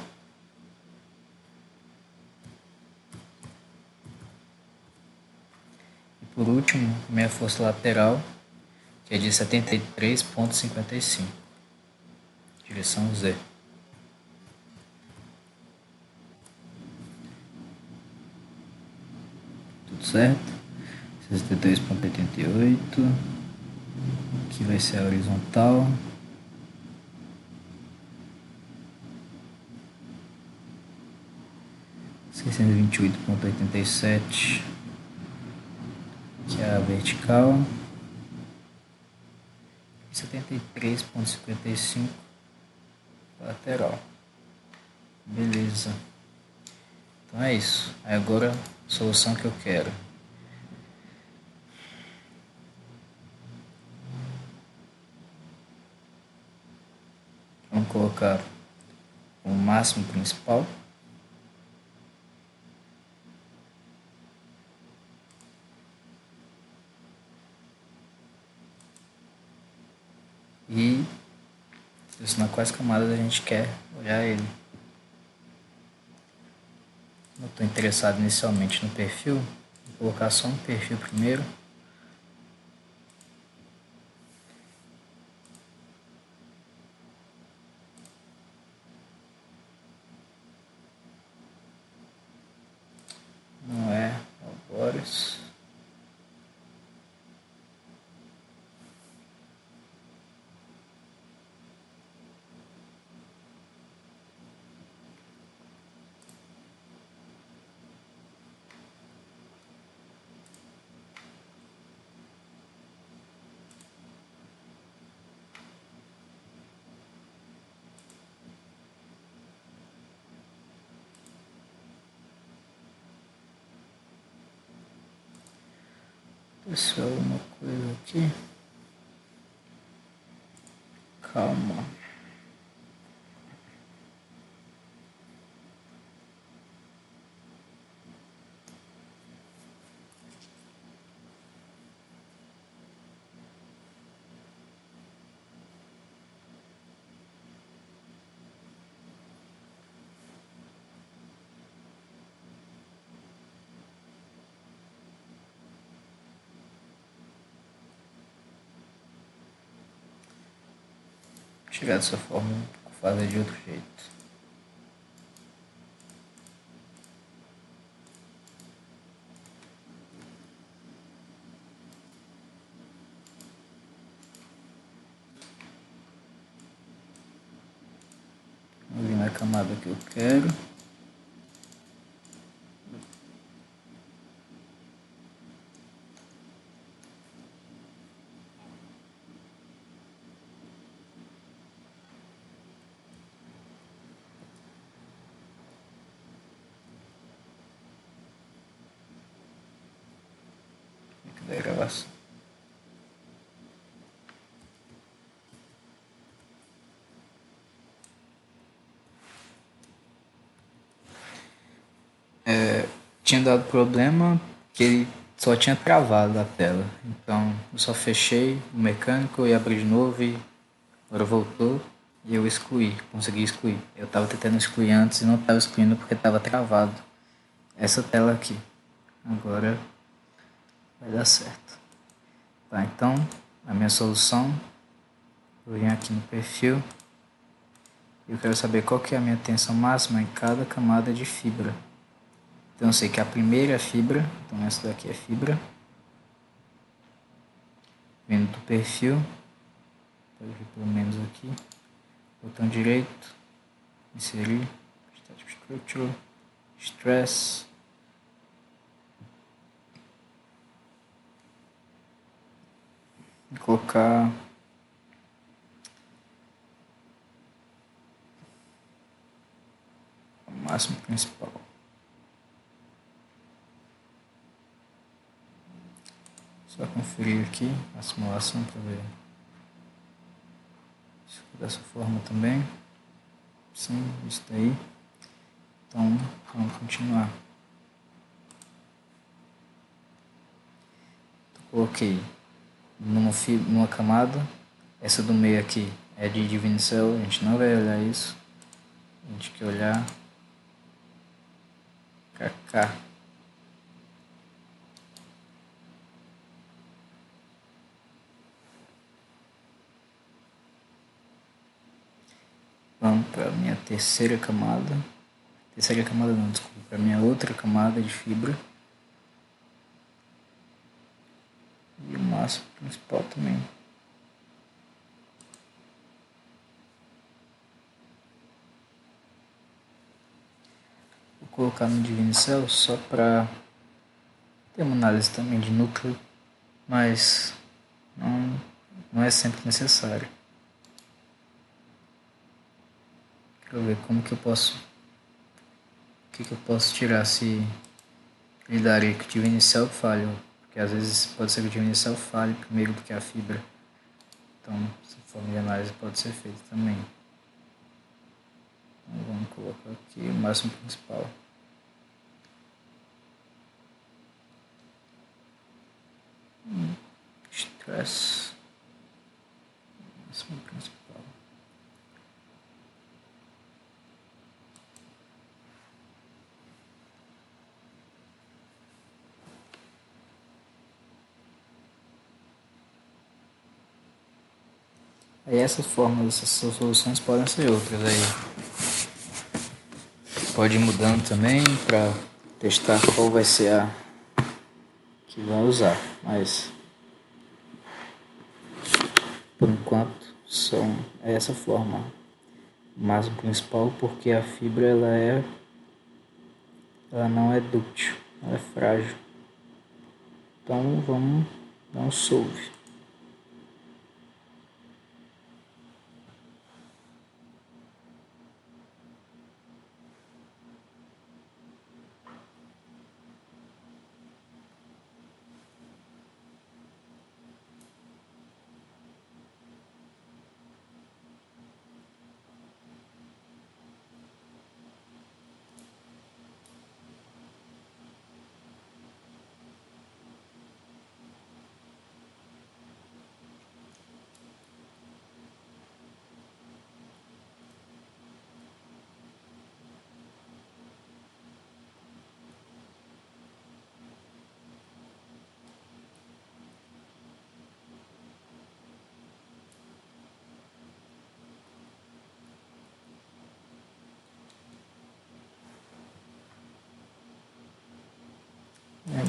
E por último, minha força lateral, que é de 73,55, direção Z. Tudo certo? 63,88. Aqui vai ser a horizontal. Seiscentos e 628,87, que é a vertical. 73,55 lateral. Beleza. Então é isso. Aí agora a solução que eu quero. Vamos colocar o máximo principal. E selecionar quais camadas a gente quer olhar ele. Eu estou interessado inicialmente no perfil, vou colocar só um perfil primeiro. Não é Boris. Isso é uma coisa aqui. Calma. Chegar dessa forma, vou fazer de outro jeito. Vou vir na camada que eu quero. Da gravação. Tinha dado problema que ele só tinha travado a tela. Então eu só fechei o mecânico e abri de novo e agora voltou e eu excluí, consegui excluir. Eu estava tentando excluir antes e não estava excluindo porque estava travado essa tela aqui. Agora vai dar certo. Tá, então a minha solução, eu venho aqui no perfil. Eu quero saber qual que é a minha tensão máxima em cada camada de fibra. Então eu sei que a primeira é fibra, então essa daqui é fibra. Vindo do perfil, pode vir pelo menos aqui, botão direito, inserir, static structure, stress. E colocar o máximo principal. Só conferir aqui a simulação para ver se ficou dessa forma também. Sim, isso daí. Então vamos continuar. Coloquei numa camada. Essa do meio aqui é de Divine Cell, a gente não vai olhar isso. A gente quer olhar pra cá. Vamos para a minha terceira camada. Terceira camada não, desculpa. Para a minha outra camada de fibra. E o máximo principal também. Vou colocar no Divine Cell só para ter uma análise também de núcleo, mas não é sempre necessário. Quero ver como que eu posso, o que eu posso tirar se ele daria que o Divine Cell falha, porque às vezes pode ser que o Divine Cell falhe primeiro do que a fibra. Então, essa forma de análise pode ser feita também. Então, vamos colocar aqui o máximo principal. Stress. Máximo principal. Aí essas formas, essas soluções podem ser outras aí. Pode ir mudando também para testar qual vai ser a que vai usar, mas por enquanto é essa forma. Máximo principal porque a fibra ela não é dúctil, ela é frágil. Então vamos dar um solve.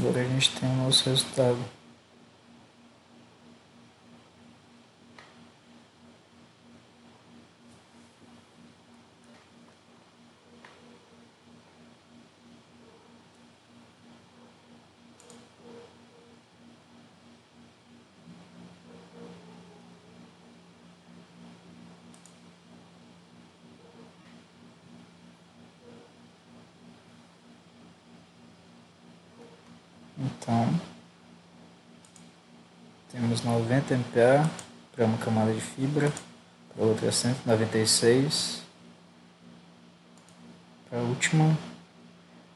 agora a gente tem o nosso resultado. Então, temos 90 MPa para uma camada de fibra, para outra 196, para a última,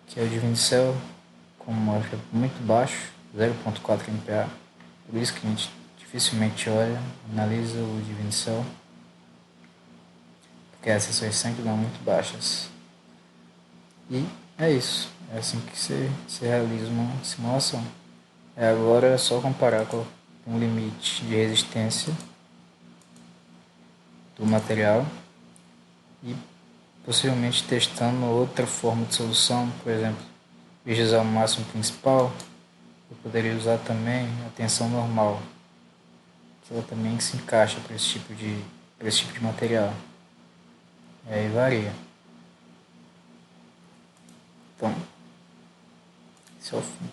que é o de Vincel, com uma marca muito baixo, 0.4 MPa, por isso que a gente dificilmente olha, analisa o de Vincel, porque as seções sempre dão muito baixas. E é isso, é assim que se realiza uma simulação. Agora é só comparar com o limite de resistência do material e possivelmente testando outra forma de solução, por exemplo, em vez de usar o máximo principal, eu poderia usar também a tensão normal, que ela também se encaixa para esse tipo de material. E aí varia. Então, esse é o fim.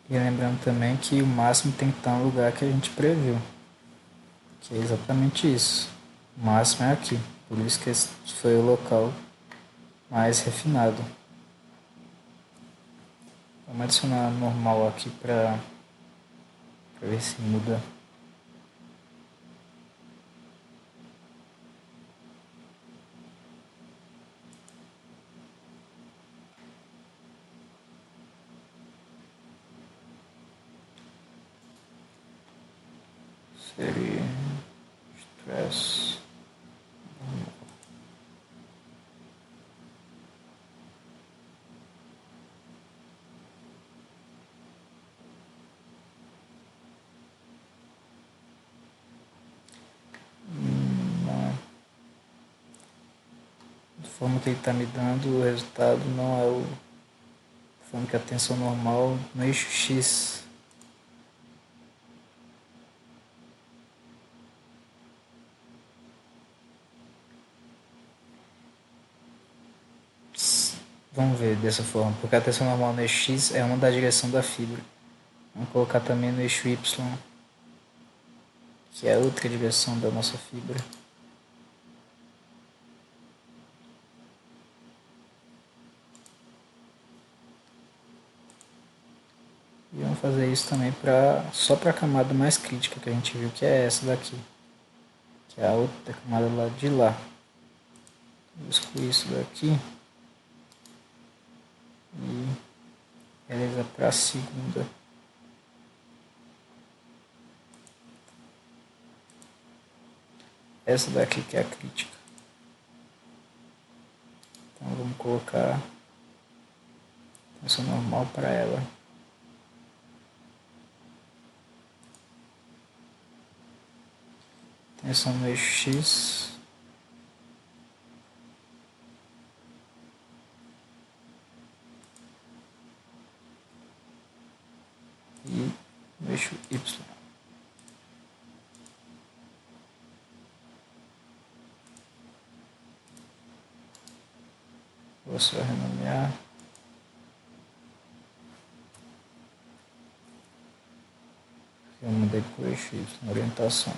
E lembrando também que o máximo tem que estar no lugar que a gente previu, que é exatamente isso. O máximo é aqui, por isso que esse foi o local mais refinado. Vamos adicionar normal aqui para ver se muda. Seria stress. A forma que ele está me dando, o resultado não é a forma que a tensão normal no eixo X. Vamos ver dessa forma, porque a tensão normal no eixo X é uma da direção da fibra. Vamos colocar também no eixo Y, que é a outra direção da nossa fibra. E vamos fazer isso também só para a camada mais crítica que a gente viu, que é essa daqui, que é a outra camada lá de lá. Vou excluir isso daqui e beleza para a segunda. Essa daqui que é a crítica. Então vamos colocar tensão normal para ela. Tensão no eixo X. E no eixo Y. Vou só renomear. Eu mudei para o eixo Y, orientação.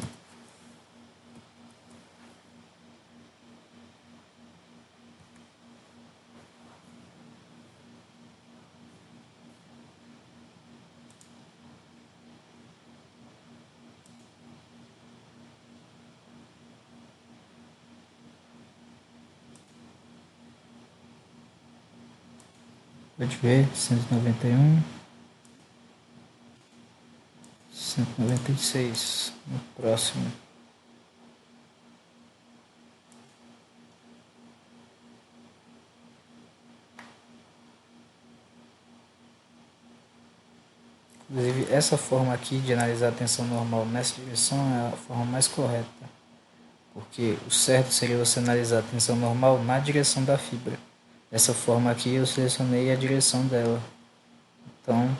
Pode ver, 191, 196, no próximo. Inclusive, essa forma aqui de analisar a tensão normal nessa direção é a forma mais correta, porque o certo seria você analisar a tensão normal na direção da fibra. Dessa forma aqui eu selecionei a direção dela. Então,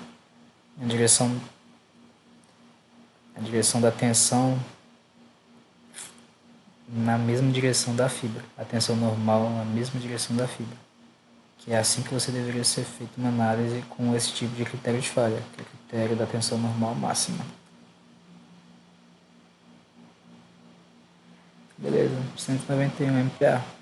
a direção da tensão na mesma direção da fibra. A tensão normal na mesma direção da fibra. Que é assim que você deveria ser feito uma análise com esse tipo de critério de falha, que é o critério da tensão normal máxima. Beleza, 191 MPa.